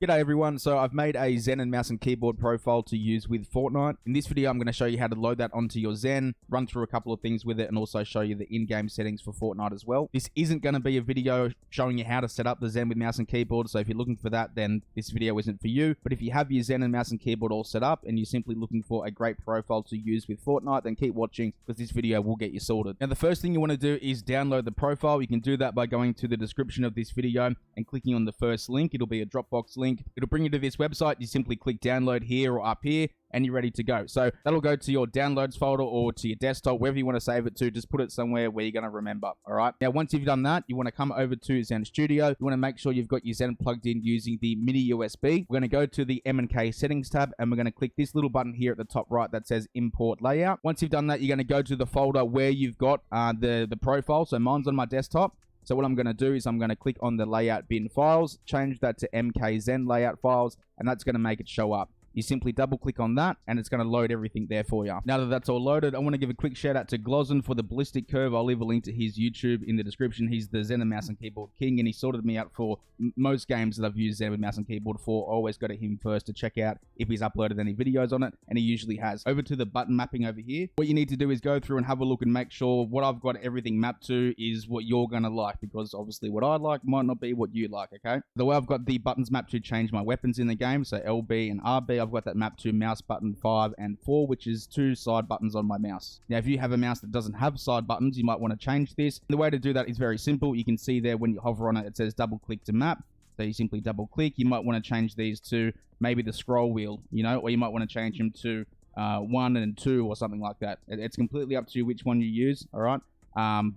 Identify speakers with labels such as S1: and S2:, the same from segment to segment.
S1: G'day everyone, so I've made a Zen and mouse and keyboard profile to use with Fortnite. In this video I'm going to show you how to load that onto your Zen, run through a couple of things with it, and also show you the in-game settings for Fortnite as well. This isn't going to be a video showing you how to set up the Zen with mouse and keyboard, so if you're looking for that then this video isn't for you. But if you have your Zen and mouse and keyboard all set up and you're simply looking for a great profile to use with Fortnite, then keep watching because this video will get you sorted. Now the first thing you want to do is download the profile. You can do that by going to the description of this video and clicking on the first link. It'll be a Dropbox link. It'll bring you to this website. You simply click download here or up here and you're ready to go. So that'll go to your downloads folder or to your desktop, wherever you want to save it to. Just put it somewhere where you're going to remember. All right. Now, once you've done that, you want to come over to Zen Studio. You want to make sure you've got your Zen plugged in using the mini USB. We're going to go to the MNK Settings tab and we're going to click this little button here at the top right that says Import Layout. Once you've done that, you're going to go to the folder where you've got the profile. So mine's on my desktop. So what I'm going to do is I'm going to click on the layout bin files, change that to MK Zen layout files, and that's going to make it show up. You simply double click on that and it's going to load everything there for you. Now that that's all loaded, I want to give a quick shout out to Glozz3ns for the ballistic curve. I'll leave a link to his YouTube in the description. He's the Zen and mouse and keyboard king and he sorted me out for most games that I've used Zen with mouse and keyboard for. I always go to him first to check out if he's uploaded any videos on it, and he usually has. Over to the button mapping over here. What you need to do is go through and have a look and make sure what I've got everything mapped to is what you're going to like, because obviously what I like might not be what you like, okay? The way I've got the buttons mapped to change my weapons in the game, so LB and RB, I've got that mapped to mouse button 5 and 4, which is 2 side buttons on my mouse. Now, if you have a mouse that doesn't have side buttons, you might want to change this. The way to do that is very simple. You can see there when you hover on it, it says double click to map. So you simply double click. You might want to change these to maybe the scroll wheel, you know, or you might want to change them to 1 and 2 or something like that. It's completely up to you which one you use, all right?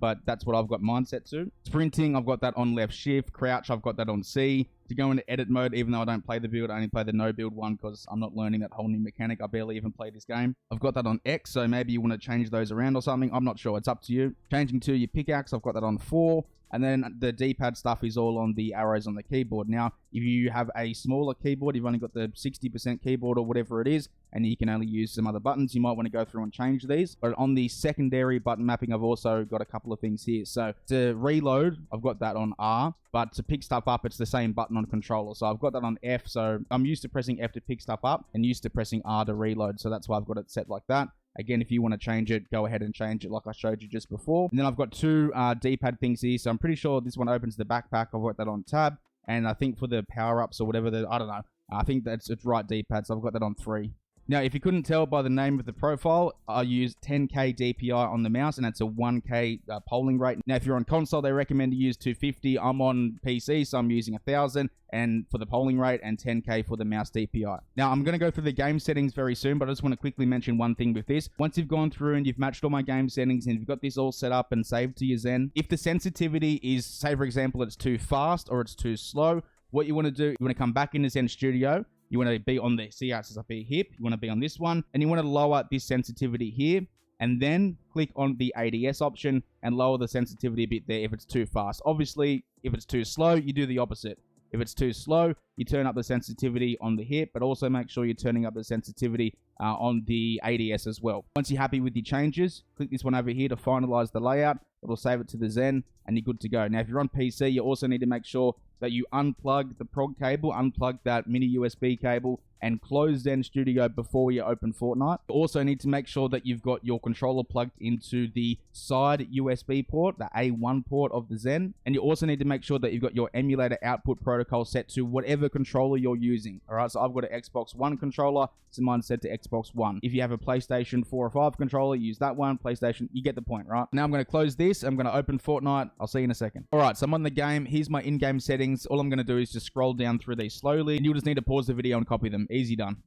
S1: But that's what I've got mine set to. Sprinting, I've got that on left shift. Crouch, I've got that on C. To go into edit mode, even though I don't play the build, I only play the no build one because I'm not learning that whole new mechanic. I barely even play this game. I've got that on X, so maybe you want to change those around or something. I'm not sure. It's up to you. Changing to your pickaxe, I've got that on 4. And then the D-pad stuff is all on the arrows on the keyboard. Now, if you have a smaller keyboard, you've only got the 60% keyboard or whatever it is, and you can only use some other buttons, you might want to go through and change these. But on the secondary button mapping, I've also got a couple of things here. So to reload, I've got that on R, but to pick stuff up, it's the same button on controller. So I've got that on F, so I'm used to pressing F to pick stuff up and used to pressing R to reload. So that's why I've got it set like that. Again, if you want to change it, go ahead and change it like I showed you just before. And then I've got 2 D-pad things here. So I'm pretty sure this one opens the backpack. I've got that on tab. And I think for the power-ups or whatever, I don't know. I think that's it's right D-pad. So I've got that on 3. Now, if you couldn't tell by the name of the profile, I use 10K DPI on the mouse, and that's a 1K polling rate. Now, if you're on console, they recommend you use 250. I'm on PC, so I'm using 1000 and for the polling rate and 10K for the mouse DPI. Now, I'm going to go through the game settings very soon, but I just want to quickly mention one thing with this. Once you've gone through and you've matched all my game settings and you've got this all set up and saved to your Zen, if the sensitivity is, say, for example, it's too fast or it's too slow, what you want to do, you want to come back into Zen Studio. You want to be on the C-axis up here, hip. You want to be on this one. And you want to lower this sensitivity here. And then click on the ADS option and lower the sensitivity a bit there if it's too fast. Obviously, if it's too slow, you do the opposite. If it's too slow, you turn up the sensitivity on the hip, but also make sure you're turning up the sensitivity on the ADS as well. Once you're happy with your changes, click this one over here to finalize the layout. It'll save it to the Zen and you're good to go. Now, if you're on PC, you also need to make sure that you unplug the prog cable, unplug that mini USB cable, and close Zen Studio before you open Fortnite. You also need to make sure that you've got your controller plugged into the side USB port, the A1 port of the Zen. And you also need to make sure that you've got your emulator output protocol set to whatever controller you're using. All right, so I've got an Xbox One controller, so mine's set to Xbox One. If you have a PlayStation 4 or 5 controller, use that one. PlayStation, you get the point, right? Now I'm going to close this. I'm going to open Fortnite. I'll see you in a second. All right, so I'm on the game. Here's my in-game settings. All I'm going to do is just scroll down through these slowly, and you'll just need to pause the video and copy them. Easy done.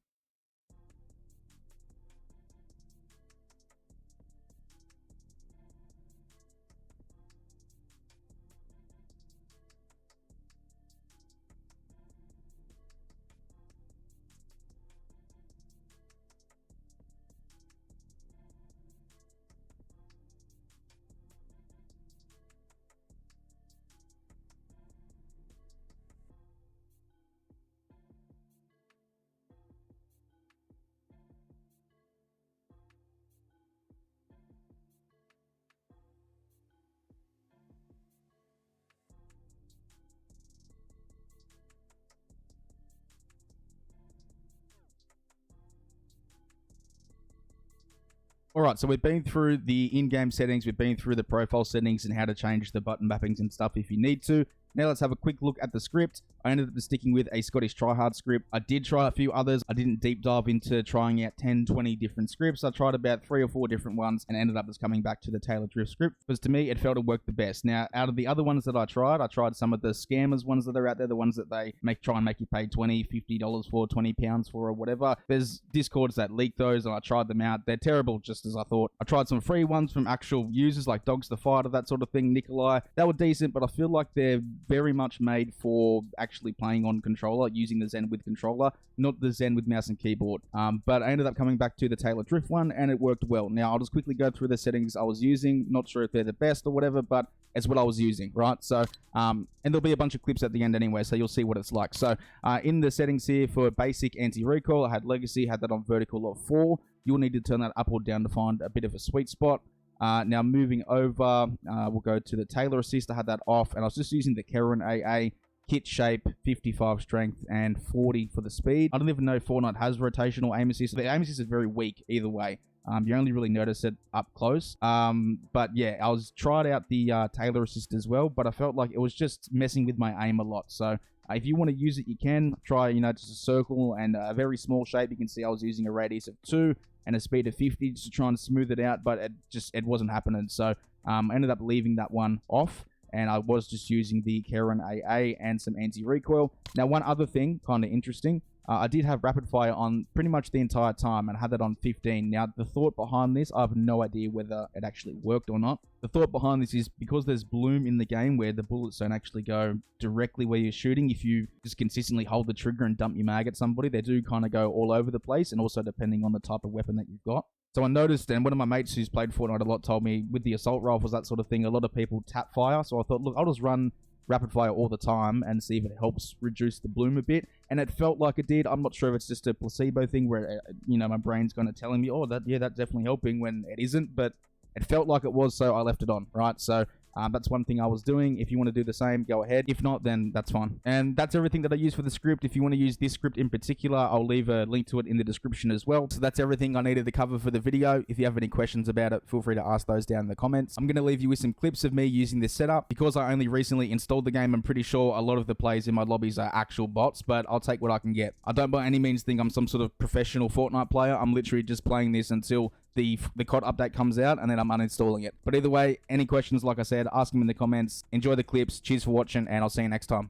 S1: All right, so we've been through the in-game settings, we've been through the profile settings and how to change the button mappings and stuff if you need to. Now let's have a quick look at the script. I ended up sticking with a Scottish tryhard script. I did try a few others. I didn't deep dive into trying out 10, 20 different scripts. I tried about 3 or 4 different ones and ended up just coming back to the Taylor Drift script because to me, it felt to work the best. Now, out of the other ones that I tried some of the scammers ones that are out there, the ones that they try and make you pay $20, $50 for, £20 for, or whatever. There's Discords that leak those and I tried them out. They're terrible, just as I thought. I tried some free ones from actual users like Dogs the Fighter, that sort of thing, Nikolai. They were decent, but I feel like they're very much made for actually playing on controller, using the Zen with controller, not the Zen with mouse and keyboard. But I ended up coming back to the Taylor Drift one and it worked well. Now I'll just quickly go through the settings I was using. Not sure if they're the best or whatever, but it's what I was using, right? So, and there'll be a bunch of clips at the end anyway, so you'll see what it's like. So in the settings here for basic anti-recoil, I had legacy, had that on vertical of 4. You'll need to turn that up or down to find a bit of a sweet spot. Now moving over, we'll go to the Taylor assist. I had that off and I was just using the Karen AA. Kit shape, 55 strength, and 40 for the speed. I don't even know if Fortnite has rotational aim assist. The aim assist is very weak either way. You only really notice it up close. But yeah, I tried out the Taylor assist as well, but I felt like it was just messing with my aim a lot. So if you want to use it, you can try, just a circle and a very small shape. You can see I was using a radius of 2 and a speed of 50 just to try and smooth it out, but it wasn't happening. So I ended up leaving that one off. And I was just using the Karen AA and some anti-recoil. Now, one other thing, kind of interesting, I did have rapid fire on pretty much the entire time and I had that on 15. Now, the thought behind this, I have no idea whether it actually worked or not. The thought behind this is because there's bloom in the game where the bullets don't actually go directly where you're shooting. If you just consistently hold the trigger and dump your mag at somebody, they do kind of go all over the place, and also depending on the type of weapon that you've got. So I noticed, and one of my mates who's played Fortnite a lot told me with the assault rifles, that sort of thing, a lot of people tap fire. So I thought, look, I'll just run rapid fire all the time and see if it helps reduce the bloom a bit. And it felt like it did. I'm not sure if it's just a placebo thing where, my brain's kind of telling me, oh, that's definitely helping when it isn't. But it felt like it was, so I left it on, right? So that's one thing I was doing. If you want to do the same, go ahead. If not, then that's fine. And that's everything that I use for the script. If you want to use this script in particular, I'll leave a link to it in the description as well. So that's everything I needed to cover for the video. If you have any questions about it, feel free to ask those down in the comments. I'm going to leave you with some clips of me using this setup. Because I only recently installed the game, I'm pretty sure a lot of the players in my lobbies are actual bots, but I'll take what I can get. I don't by any means think I'm some sort of professional Fortnite player. I'm literally just playing this until the COD update comes out and then I'm uninstalling it. But either way, any questions, like I said, ask them in the comments. Enjoy the clips. Cheers for watching and I'll see you next time.